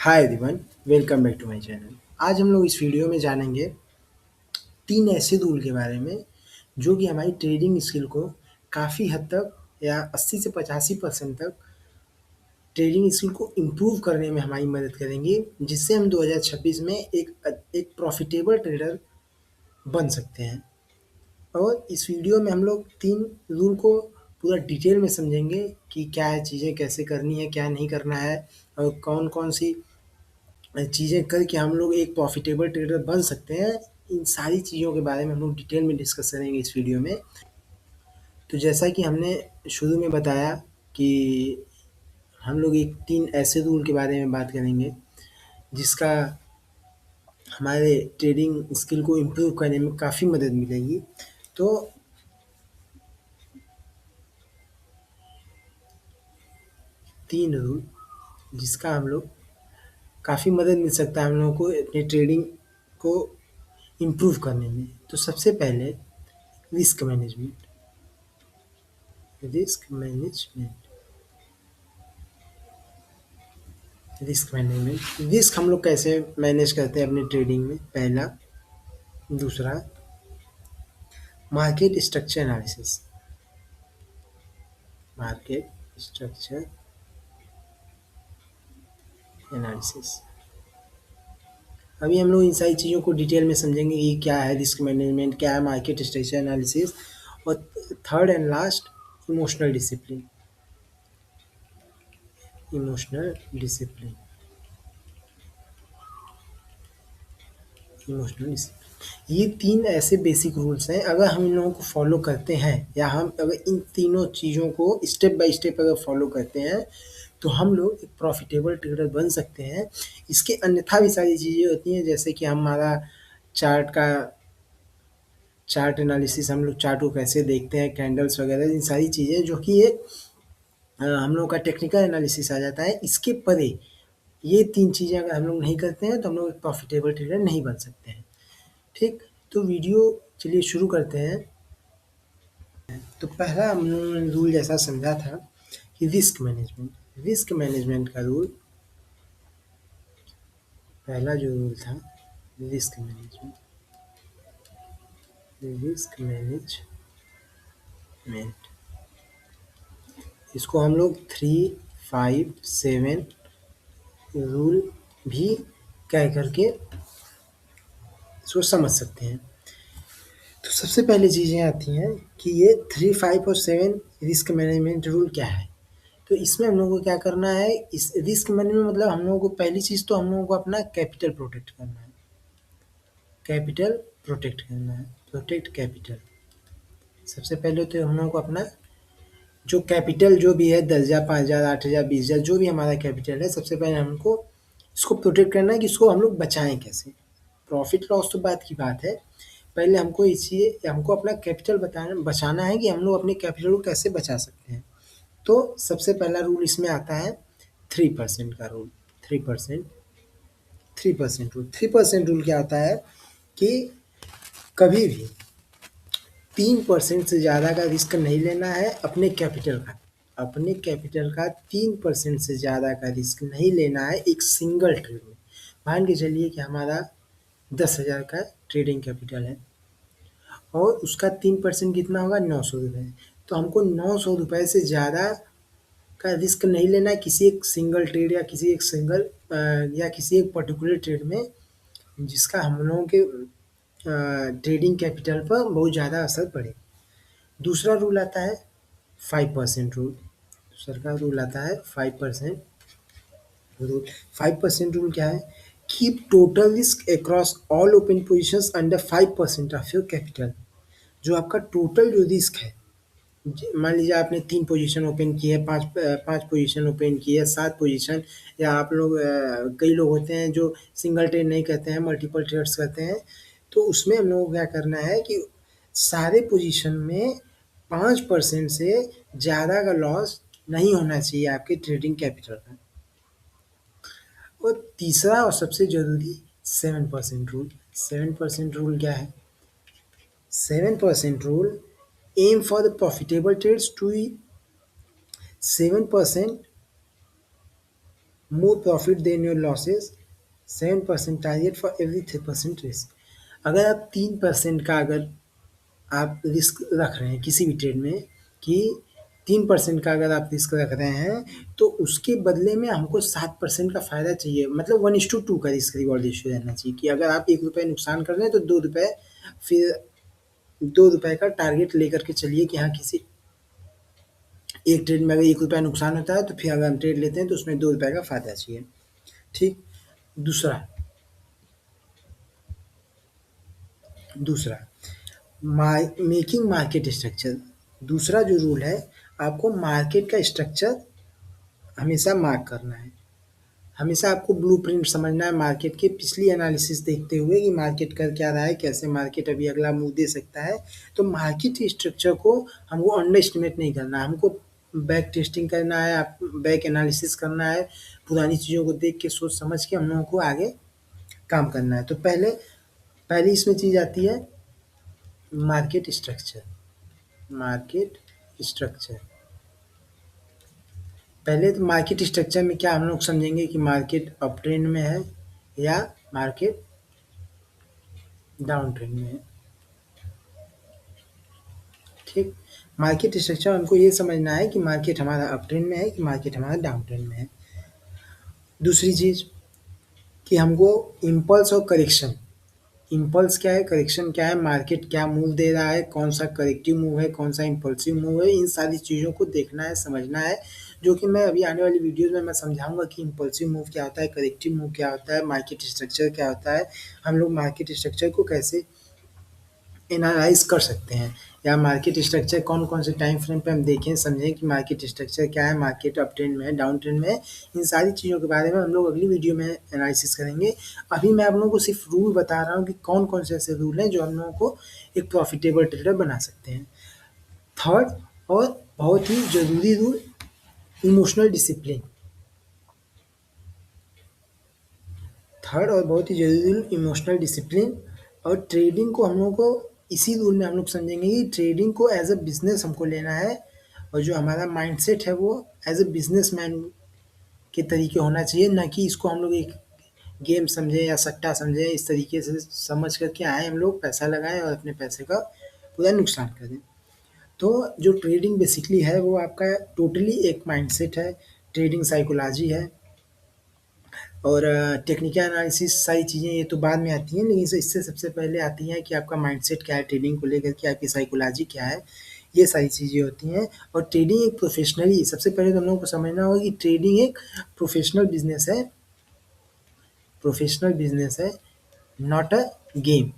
Hi everyone, welcome back to my channel. आज हम लोग इस वीडियो में जानेंगे 3 ऐसे रूल के बारे में जो कि हमारी ट्रेडिंग स्किल को काफ़ी हद तक या 80 से 85% तक ट्रेडिंग स्किल को इम्प्रूव करने में हमारी मदद करेंगे, जिससे हम 2026 में एक प्रॉफिटेबल ट्रेडर बन सकते हैं। और इस वीडियो में हम लोग 3 रूल को पूरा डिटेल में समझेंगे कि क्या है, चीज़ें कैसे करनी है, क्या नहीं करना है और कौन-कौन सी चीज़ें करके हम लोग एक प्रॉफिटेबल ट्रेडर बन सकते हैं। इन सारी चीज़ों के बारे में हम लोग डिटेल में डिस्कस करेंगे इस वीडियो में। तो जैसा कि हमने शुरू में बताया कि हम लोग एक 3 ऐसे रूल के बारे में बात करेंगे जिसका हमारे ट्रेडिंग स्किल को इम्प्रूव करने में काफ़ी मदद मिलेगी। तो 3 रूल जिसका हम लोग काफ़ी मदद मिल सकता है हम लोगों को अपने ट्रेडिंग को इम्प्रूव करने में। तो सबसे पहले risk management. Risk management risk management risk हम लोग कैसे मैनेज करते हैं अपने ट्रेडिंग में, पहला। दूसरा, market structure analysis. Market structure analysis अभी हम लोग इन सारी चीज़ों को डिटेल में समझेंगे कि क्या है रिस्क मैनेजमेंट, क्या है मार्केट स्ट्रक्चर एनालिसिस। और third and last, emotional discipline. Emotional discipline emotional discipline ये 3 ऐसे बेसिक रूल्स हैं। अगर हम इन लोगों को फॉलो करते हैं या हम अगर इन तीनों चीज़ों को स्टेप बाय स्टेप अगर फॉलो करते हैं तो हम लोग एक प्रॉफिटेबल ट्रेडर बन सकते हैं। इसके अन्यथा भी सारी चीज़ें होती हैं, जैसे कि हमारा चार्ट का चार्ट एनालिसिस, हम लोग चार्ट को कैसे देखते हैं, कैंडल्स वगैरह, इन सारी चीज़ें जो कि एक हम लोग का टेक्निकल एनालिसिस आ जाता है। इसके परे ये 3 चीज़ें अगर हम लोग नहीं करते हैं तो हम लोग एक प्रॉफिटेबल ट्रेडर नहीं बन सकते हैं। ठीक, तो वीडियो चलिए शुरू करते हैं। तो पहला हम लोगों ने रूल जैसा समझा था कि रिस्क मैनेजमेंट का रूल, पहला जो रूल था रिस्क मैनेजमेंट रिस्क मैनेजमेंट इसको हम लोग 3-5-7 रूल भी कह करके इसको समझ सकते हैं। तो सबसे पहले चीज़ें आती हैं कि ये 3, 5 और 7 रिस्क मैनेजमेंट रूल क्या है। तो इसमें हम लोगों को क्या करना है, इस रिस्क मैनेजमेंट मतलब हम लोगों को पहली चीज़ तो हम लोगों को अपना कैपिटल प्रोटेक्ट करना है। कैपिटल प्रोटेक्ट करना है, प्रोटेक्ट कैपिटल। सबसे पहले तो हम लोगों को अपना जो कैपिटल जो भी है 10,000, 5,000, 8,000, 20,000 जो भी हमारा कैपिटल है, सबसे पहले हमको इसको प्रोटेक्ट करना है कि इसको हम लोग बचाएँ कैसे। प्रॉफिट लॉस तो बात की बात है, पहले हमको अपना कैपिटल बचाना है कि हम लोग अपने कैपिटल को कैसे बचा सकते हैं। तो सबसे पहला रूल इसमें आता है 3% का रूल। 3% 3% रूल क्या होता है कि कभी भी 3% से ज़्यादा का रिस्क नहीं लेना है अपने कैपिटल का। अपने कैपिटल का 3% से ज़्यादा का रिस्क नहीं लेना है एक सिंगल ट्रेड में। मान के चलिए कि हमारा 10,000 का ट्रेडिंग कैपिटल है और उसका 3% कितना होगा, 900 रुपये। तो हमको 900 रुपये से ज़्यादा का रिस्क नहीं लेना है किसी एक सिंगल ट्रेड या किसी एक पर्टिकुलर ट्रेड में जिसका हम लोगों के ट्रेडिंग कैपिटल पर बहुत ज़्यादा असर पड़े। दूसरा रूल आता है 5% रूल। दूसरा का रूल आता है 5% रूल। 5% रूल क्या है, keep total risk across all open positions under 5% of your capital. जो आपका टोटल जो रिस्क है, मान लीजिए आपने 3 पोजीशन ओपन की है, 5 पोजीशन ओपन की है, 7 पोजीशन, या आप लोग कई लोग होते हैं जो सिंगल ट्रेड नहीं करते हैं, मल्टीपल ट्रेड्स करते हैं। तो उसमें हम लोगों को क्या करना है कि सारे पोजीशन में 5% से ज़्यादा का लॉस नहीं होना चाहिए आपके ट्रेडिंग कैपिटल का। और तीसरा और सबसे ज़रूरी 7% रूल। 7% रूल क्या है, 7% rule aim for the profitable trades to 7% more profit than your losses, 7% target for every 3% रिस्क। अगर आप 3% का अगर आप रिस्क रख रहे हैं किसी भी ट्रेड में, कि 3% का अगर आप रिस्क रख रहे हैं, तो उसके बदले में हमको 7% का फ़ायदा चाहिए। मतलब 1:2 का रिस्क रिवॉर्ड रेशियो रहना चाहिए, कि अगर आप ₹1 नुकसान कर रहे हैं तो ₹2 फिर ₹2 का टारगेट लेकर के चलिए, कि हाँ, किसी एक ट्रेड में अगर ₹1 नुकसान होता है तो फिर अगर हम ट्रेड लेते हैं तो उसमें ₹2 का फ़ायदा चाहिए। ठीक। दूसरा दूसरा मेकिंग मार्केट स्ट्रक्चर। दूसरा जो रूल है, आपको मार्केट का स्ट्रक्चर हमेशा मार्क करना है। हमेशा आपको ब्लूप्रिंट समझना है मार्केट के, पिछली एनालिसिस देखते हुए कि मार्केट कर क्या रहा है, कैसे मार्केट अभी अगला मूव दे सकता है। तो मार्केट के स्ट्रक्चर को हमको अंडर एस्टिमेट नहीं करना है, हमको बैक टेस्टिंग करना है, बैक एनालिसिस करना है, पुरानी चीज़ों को देख के सोच समझ के हम लोगों को आगे काम करना है। तो पहली इसमें चीज़ आती है मार्केट स्ट्रक्चर। मार्केट स्ट्रक्चर पहले तो मार्केट स्ट्रक्चर में क्या हम लोग समझेंगे कि मार्केट अप ट्रेंड में है या मार्केट डाउन ट्रेंड में है। ठीक। मार्केट स्ट्रक्चर हमको ये समझना है कि मार्केट हमारा अप ट्रेंड में है कि मार्केट हमारा डाउन ट्रेंड में है। दूसरी चीज़ कि हमको इम्पल्स और करेक्शन, इम्पल्स क्या है, करेक्शन क्या है, मार्केट क्या मूव दे रहा है, कौन सा करेक्टिव मूव है, कौन सा इम्पल्सिव मूव है, इन सारी चीज़ों को देखना है, समझना है, जो कि मैं अभी आने वाली वीडियोज़ में मैं समझाऊँगा कि इम्पल्सिव मूव क्या होता है, करेक्टिव मूव क्या होता है, मार्केट स्ट्रक्चर क्या होता है, हम लोग मार्केट स्ट्रक्चर को कैसे एनालाइज़ कर सकते हैं, या मार्केट स्ट्रक्चर कौन-कौन से टाइम फ्रेम पे हम देखें, समझें कि मार्केट स्ट्रक्चर क्या है, मार्केट अप ट्रेंड में है, डाउन ट्रेंड में है। इन सारी चीज़ों के बारे में हम लोग अगली वीडियो में एनालिसिस करेंगे। अभी मैं आप लोगों को सिर्फ रूल बता रहा हूँ कि कौन-कौन से ऐसे रूल हैं जो हम लोगों को एक प्रॉफिटेबल ट्रेडर बना सकते हैं। थर्ड और बहुत ही ज़रूरी रूल, इमोशनल डिसिप्लिन। थर्ड और बहुत ही ज़रूरी रूल, इमोशनल डिसिप्लिन। और ट्रेडिंग को हम लोगों को इसी रूल में हम लोग समझेंगे कि ट्रेडिंग को एज अ बिजनेस हमको लेना है, और जो हमारा माइंडसेट है वो एज अ बिजनेसमैन के तरीके होना चाहिए, ना कि इसको हम लोग एक गेम समझें या सट्टा समझें। इस तरीके से समझ करके आए हम लोग, पैसा लगाएं और अपने पैसे का पूरा नुकसान कर दें। तो जो ट्रेडिंग बेसिकली है वो आपका टोटली एक माइंडसेट है, ट्रेडिंग साइकोलॉजी है, और टेक्निकल एनालिसिस सारी चीज़ें ये तो बाद में आती हैं, लेकिन इससे सबसे पहले आती हैं कि आपका माइंडसेट क्या है ट्रेडिंग को लेकर के, आपकी साइकोलॉजी क्या है, ये सारी चीज़ें होती हैं। और ट्रेडिंग एक प्रोफेशनली, सबसे पहले तो हम लोगों को समझना होगा कि ट्रेडिंग एक प्रोफेशनल बिजनेस है, नॉट अ गेम।